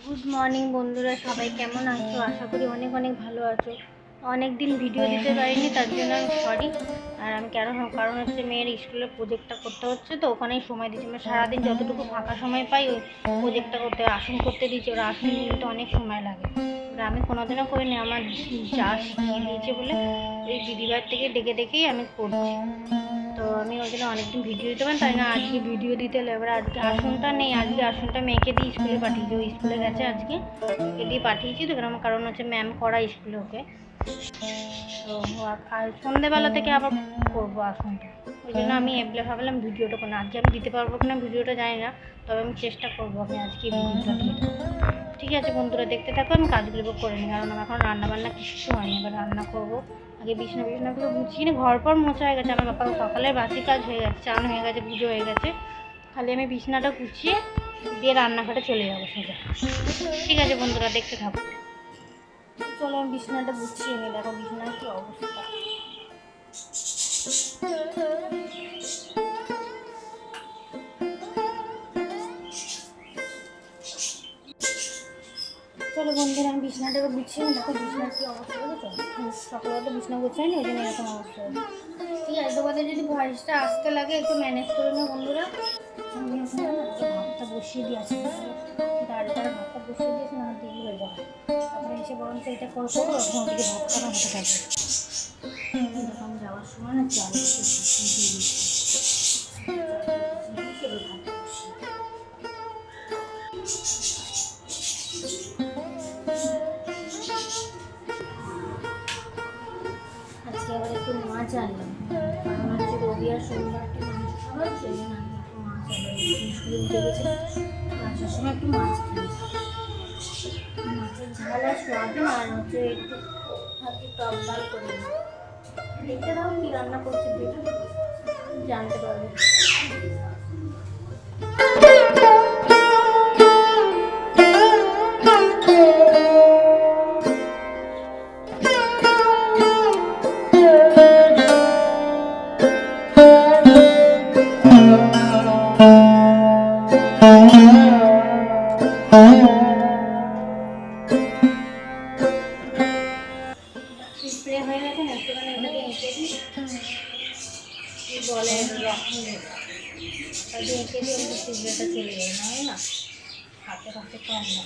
Good morning বন্ধুরা, সবাই কেমন আছো? আশা করি অনেক অনেক ভালো আছো। অনেক দিন ভিডিও দিতে পারিনি, তার জন্য আমি সরি। আর আমি কারণ হচ্ছে মেয়ের স্কুলের প্রজেক্টটা করতে হচ্ছে, তো ওখানেই সময় দিচ্ছি। আমি সারাদিন যতটুকু ফাঁকা সময় পাই ওই প্রজেক্টটা করতে, আসন করতে দিচ্ছি। ওরা আসন নিতে অনেক সময় লাগে। ওরা আমি কোনোদিনও করিনি, আমার যা শিখিয়ে দিয়েছে বলে ওই দিদিভাইয়ের থেকে ডেকে ডেকেই আমি করছি। তো আমি ওই জন্য অনেকদিন ভিডিও দিতে পারি, তাই না আজকে ভিডিও দিতে এলো। এবার আজকে আসনটা নেই, আজকে আসনটা মেয়েকে দিয়ে স্কুলে পাঠিয়েছি। ও স্কুলে গেছে আজকে, ওকে দিয়ে পাঠিয়েছি। তো আমার কারণ হচ্ছে ম্যাম করা স্কুলে ওকে। তো আর সন্ধ্যেবেলা থেকে আবার করবো আসনটা, ওই জন্য আমি ভাবলাম ভিডিওটা কোনো আজকে আমি দিতে পারবো কিনা ভিডিওটা জানি না, তবে আমি চেষ্টা করবো আমি আজকে ভিডিওটা দিয়ে দেবো। ঠিক আছে বন্ধুরা, দেখতে থাকো। আমি কাজগুলো করে নিই, কারণ আমার এখন রান্নাবান্না কিছু হয়নি। এবার রান্না করবো। আগে বিছনাগুলো গুছিয়ে নিই। ঘর পর মোছা হয়ে গেছে, আমার বাবা সকালের বাসি কাজ হয়ে গেছে, চান হয়ে গেছে, পুজো হয়ে গেছে। খালি আমি বিছনাটা গুছিয়ে দিয়ে রান্নাঘরে চলে যাবো সোজা। ঠিক আছে বন্ধুরা, দেখতে থাকো। চলো আমি বিছনাটা গুছিয়ে নিই। দেখো বিছনার কি অবস্থা। চলো বন্ধুরা, আমি বিছনাটা গুছিয়ে নিই। দেখো বিছনার কি অবস্থা, বুঝেছো? সকালে তো বিছনা গুছিয়ে নি, ওই জন্য এরকম অবস্থা। ঠিক আছে, তোমাদের যদি ভয়েসটা আসতে লাগে একটু ম্যানেজ করে নিও বন্ধুরা। আমি ভাতটা বসিয়ে দিয়েছি, ডালটার ভাতটা বসিয়ে দিয়েছি, না দেরি হয়ে যাবে। তারপরে এসে বরঞ্চ এটা করে করবো, তখন ওদিকে ভাত খাওয়া হতে থাকবে। আমি যাওয়ার সময় না চাল দিয়ে দিচ্ছি। আজকে আবার একটু মাছ আনলাম, কারণ হচ্ছে রবি আর সোমবার একটু মাংস খাওয়া হচ্ছে, ওই জন্য আমি একটু মাছ আনলাম। স্কুলে উঠে গেছে, আসার সময় একটু মাছ খেয়েছি। মাছের ঝাল আর সোয়াবিন, আর হচ্ছে একটু ভাবছি টক ডাল করে দেখতে দাও কি রান্না করছি, দেখে জানতে পারবে। স্প্রে হয়ে গেছে না, একটুখানি এটাকে এঁকে দিই। কি বলে তাদের এঁকে দিয়ে একটু স্প্রেটা চলে যায়, নয় না হাতে হাতে কম না।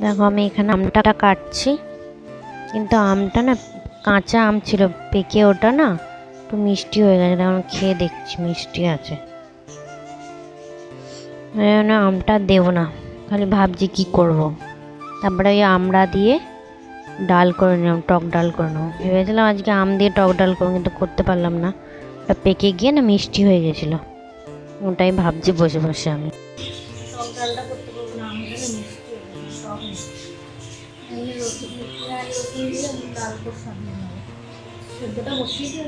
দেখো আমি এখানে আমটা কাটছি, কিন্তু আমটা না কাঁচা আম ছিল, পেকে ওটা না একটু মিষ্টি হয়ে গেছে। এখন খেয়ে দেখছি মিষ্টি আছে, আমটা দেবো না, খালি ভাবছি কি করব। তারপরে ওই আমড়া দিয়ে ডাল করে নিলাম, টক ডাল করে নেবো ভেবেছিলাম আজকে। আম দিয়ে টক ডাল করবো, কিন্তু করতে পারলাম না, ওটা পেকে গিয়ে না মিষ্টি হয়ে গেছিলো। ওটাই ভাবছি বসে বসে আমি। টক ডালটা করতে পারবো না, আমটা মিষ্টি টক রসুন দিয়ে ডাল করে সাজিয়ে নেবো। সেদ্ধটা বসিয়ে দিয়ে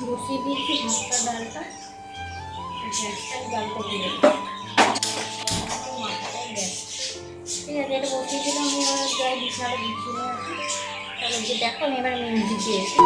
বসিয়ে দিয়েছি ভাতটা ডালটা, ডালটা দিয়ে ঠিক আছে, এটা বসিয়ে দিলাম। আমি এবার যাই বিছানাটা বিছিয়ে তাহলে যে দেখো আমি এবার মিউজিক দিয়েছি।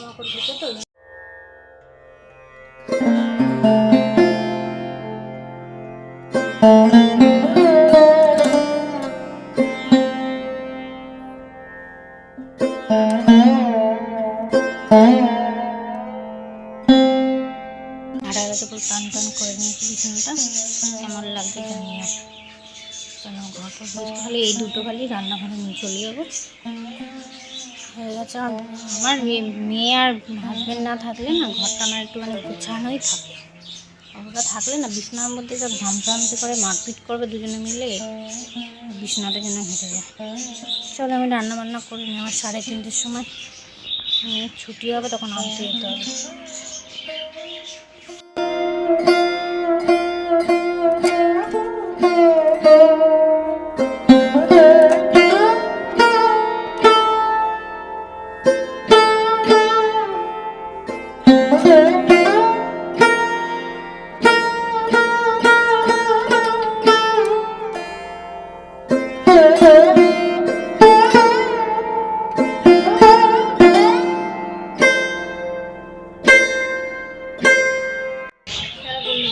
পোকামাকড় ঢুকে তো। ঝাড়া গেছে, পুরো টান টান করে নিয়েছি বিছানাটা। কেমন লাগবে জানিও। কেন ঘর পর খালি এই দুটো খালি রান্নাঘরে নিয়ে চলে যাবো হয়ে গেছে। আমার মেয়ে আর হাজব্যান্ড না থাকলে না ঘরটা আমার একটু মানে গোছানোই থাকে। ওরা থাকলে না বিছানার মধ্যে যা ঝামঝামতে করে মারপিট করবে দুজনে মিলে, বিছানাটা যেন হেঁটে যায়। চলো আমি রান্না বান্না করে নিই। আমার 3:30-র সময় মেয়ের ছুটি হবে, তখন আনতে যেতে হবে।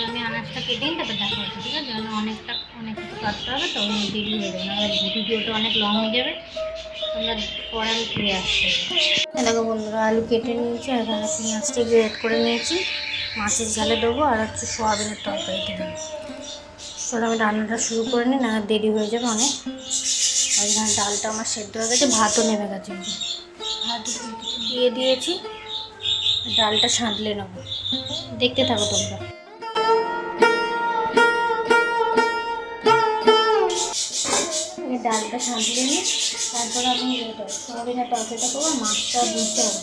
আমি আনাজটা কেটে নিই, তারপর দেখা হচ্ছে, ঠিক আছে? অনেক কিছু কাটতে হবে, তো দেরি হয়ে যাবে, না ভিডিওটা অনেক লং হয়ে যাবে। তোমরা পরে আমি ফিরে আসতে দেখো বন্ধুরা, আলু কেটে নিয়েছি আর এখানে পেঁয়াজটা গ্রেট করে নিয়েছি। মাছের ঝালে দেবো আর হচ্ছে সোয়াবিনের তরকারিতে দেবো। চলো আমি রান্নাটা শুরু করে নিই, না দেরি হয়ে যাবে অনেক। আর এখানে ডালটা আমার সেদ্ধ হয়ে গেছে, ভাতও নেমে গেছে। ভাত দিয়ে দিয়েছি, ডালটা সাঁতলে নেবো। দেখতে থাকো তোমরা। ডালটা সাঁতলে নিই, তারপর আমি সোয়াবিনের তরকারিটা করবো, মাছটা দিতে হবে।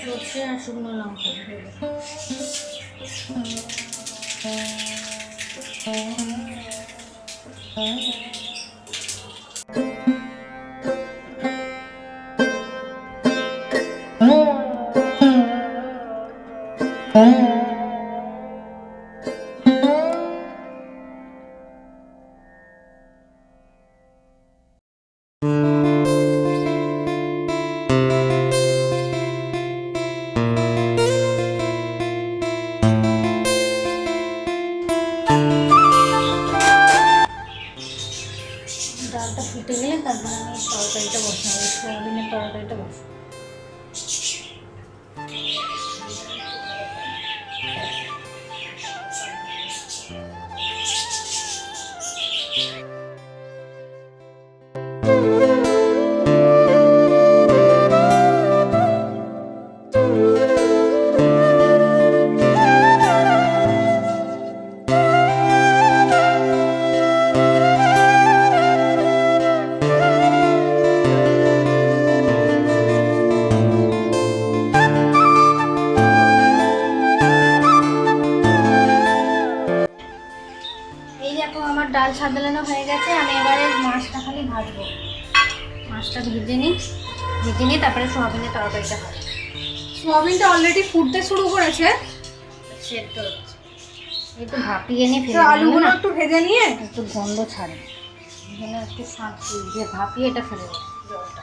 সর্ষে আর শুকনো লঙ্কা ডালটা ফুটে গেলে তারপর আমি তরকারিটা বসাবো, সোয়াবিনের তরকারিটা বসাবো। আমার ডাল সাজানো হয়ে গেছে, আমি এবারে মাছটা খালি ভাজবো। মাছটা ভেজে নিই, তারপরে সোয়াবিনের তরকারিটা হবে। সোয়াবিনটা অলরেডি ফুটতে শুরু করেছে, সেদ্ধ হচ্ছে। একটু ভাপিয়ে নিয়ে তো আলুগুলো একটু ভেজে নিয়ে একটু গন্ধ ছাড়ে, এখানে একটু যে ভাপিয়ে এটা ফেলে দেবো জলটা,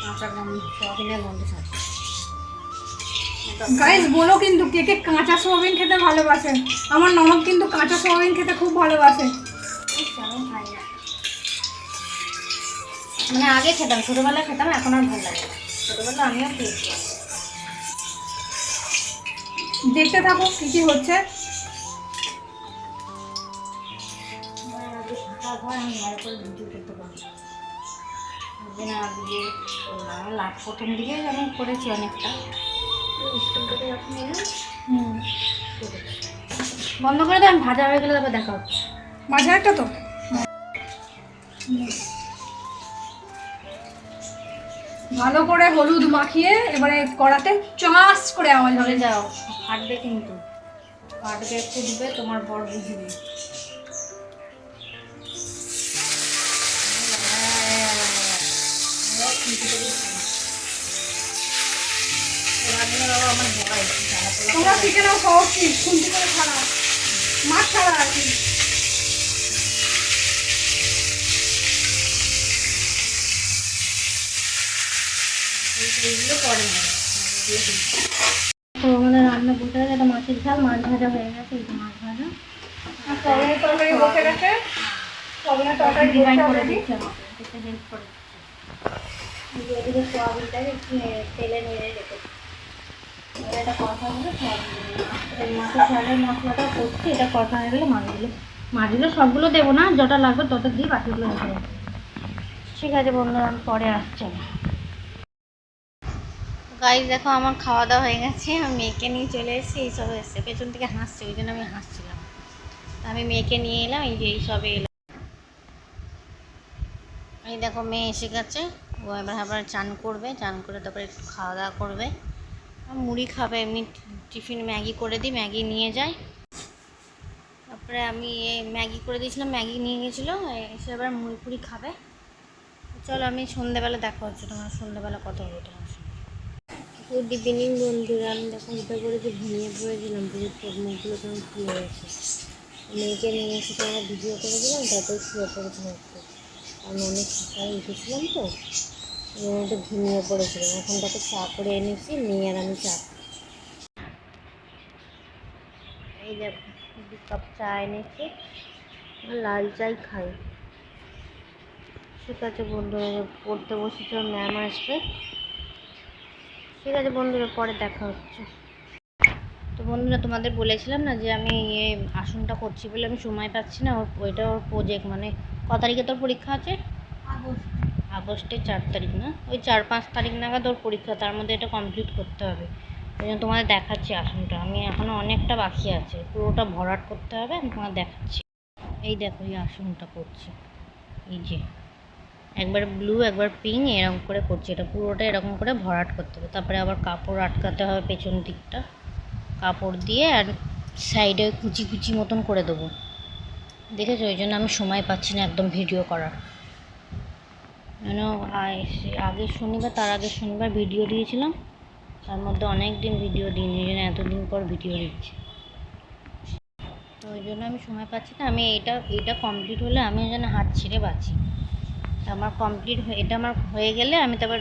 কাঁচা গন্ধ, সোয়াবিনের গন্ধ ছাড়ে। গাইস বলো কিন্তু কে কে কাঁচা সোয়াবিন খেতে ভালোবাসে। আমার ননদ কিন্তু কাঁচা সোয়াবিন খেতে খুব ভালোবাসে। আমি খাই না, মানে আগে খেতাম, ছোটোবেলায় খেতাম, এখন আর ভালো লাগে না। ছোটোবেলা আমিও খেয়েছি। দেখতে থাকো কি কি হচ্ছে। আমি ভালো করে ভিডিও করতে পারি না, প্রথম দিকে আমি করেছি অনেকটা। বন্ধ করে দাও, আমি ভাজা হয়ে গেলে তারপর দেখা হচ্ছে। মাঝে একটা তো ভালো করে হলুদ মাখিয়ে এবারে কড়াতে চাস করে আওয়াজ ধরে হবে। যাও, ফাটবে কিন্তু, ফাটবে, ফুটবে, তোমার বর বুঝবে। তোমরা শিখে নাও সহজ কি খুন্তি করে ছাড়া মাছ ছাড়া আর কি। এইগুলো পরে তো আমাদের রান্না বসে গেছে, এটা মাছের ঝাল, মাছ ভাজা হয়ে গেছে, এই যে মাছ ভাজা আর সবনের তরকারি বসে গেছে, সবনের তরকারি ডিভাইড বসে করে অলরেডি। দিচ্ছে আমাকে, একটু হেল্প করে দিচ্ছে। এই যে এদিকে সোয়াবিনটাকে একটু তেলে নেড়ে রেখেছি, এবার এটা কষা হলে সোয়াবিন দেবো। এই মাছের ঝালের মশলাটা করছি, এটা কষা হয়ে গেলে মাছগুলো সবগুলো দেবো না, যটা লাগবে তত দিয়ে বাকিগুলো রেখে দেবো। ঠিক আছে বন্ধুরা, আমি পরে আসছি। গাইস দেখো আমার খাওয়া দাওয়া হয়ে গেছে, আমি মেয়েকে নিয়ে চলে এসেছি, এইসব এসছে পেছন থেকে হাসছে, ওই জন্য আমি হাসছিলাম। আমি মেয়েকে নিয়ে এলাম, এই যে এইসবে এলাম। এই দেখো মেয়ে এসে গেছে, ও এবার আবার চান করবে, চান করে তারপরে একটু খাওয়া দাওয়া করবে, আর মুড়ি খাবে। এমনি টিফিন ম্যাগি করে দিই, ম্যাগি নিয়ে যায়। তারপরে আমি ম্যাগি করে দিয়েছিলাম, ম্যাগি নিয়ে গেছিলো, এসে এবার মুড়ি ফুড়ি খাবে। চলো আমি সন্ধ্যেবেলা দেখা হচ্ছে, তোমার সন্ধ্যেবেলা কথা হবে তোমার সঙ্গে। গুড ইভিনিং বন্ধুরা, আমি দেখো উঠে পড়ে যে ঘুমিয়ে পড়েছিলাম, পুরো চোখ মুখগুলো কেমন ফুলে গেছে। মেয়েকে নিয়ে এসে তো আমরা ভিডিও করেছিলাম, তারপরে শুয়ে পড়েছিলাম একটু, আমি অনেক সকালে উঠেছিলাম তো, ওর মধ্যে ঘুমিয়ে পড়েছিলাম। এখন তাকে চা করে এনেছি, মেয়ে আর আমি চা খাচ্ছি। এই দেখো 2 কাপ চা এনেছি, আর লাল চাই খাই। ঠিক আছে বন্ধুরা, পড়তে বসেছে, ম্যাম আসবে। ঠিক আছে বন্ধুরা, পরে দেখা হচ্ছে। তো বন্ধুরা তোমাদের বলেছিলাম না যে আমি আসনটা করছি বলে আমি সময় পাচ্ছি না, ওইটা ওর প্রজেক্ট, মানে ক তারিখে তোর পরীক্ষা আছে? আগস্টের 4 তারিখ না, ওই 4-5 তারিখ নাগাদ ওর পরীক্ষা, তার মধ্যে এটা কমপ্লিট করতে হবে। ওই জন্য তোমাদের দেখাচ্ছি আসনটা, আমি এখনও অনেকটা বাকি আছে, পুরোটা ভরাট করতে হবে, আমি তোমাদের দেখাচ্ছি। এই দেখো এই আসনটা করছি, এই যে একবার ব্লু একবার পিঙ্ক এরকম করে করছি, এটা পুরোটা এরকম করে ভরাট করতে হবে। তারপরে আবার কাপড় আটকাতে হবে পেছন দিকটা, কাপড় দিয়ে, আর সাইডে কুচি কুচি মতন করে দেবো। দেখেছো, ওই জন্য আমি সময় পাচ্ছি না একদম ভিডিও করার। যেন আগের শনিবার, তার আগের শনিবার ভিডিও দিয়েছিলাম, তার মধ্যে অনেক দিন ভিডিও দিইনি, এই জন্য এতদিন পর ভিডিও দিচ্ছি। তো ওই জন্য আমি সময় পাচ্ছি না। আমি এইটা কমপ্লিট হলে আমি যেন হাত ছেড়ে বাঁচি। আমার কমপ্লিট এটা আমার হয়ে গেলে আমি তারপর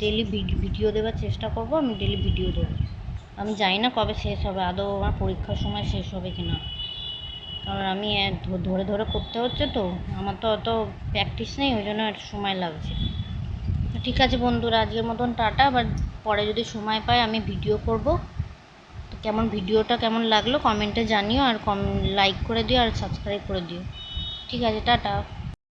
ডেলি ভিডিও দেওয়ার চেষ্টা করব, আমি ডেলি ভিডিও দেবো। আমি জানি না কবে শেষ হবে, আদৌ আমার পরীক্ষার সময় শেষ হবে কি না, কারণ আমি ধরে ধরে করতে হচ্ছে তো, আমার তো অত প্র্যাকটিস নেই, ওই জন্য একটু সময় লাগছে। ঠিক আছে বন্ধুরা, আজকের মতন টাটা, আবার পরে যদি সময় পাই আমি ভিডিও করব। তো ভিডিওটা কেমন লাগলো কমেন্টে জানিও, আর লাইক করে দিও আর সাবস্ক্রাইব করে দিও। ঠিক আছে, টাটা।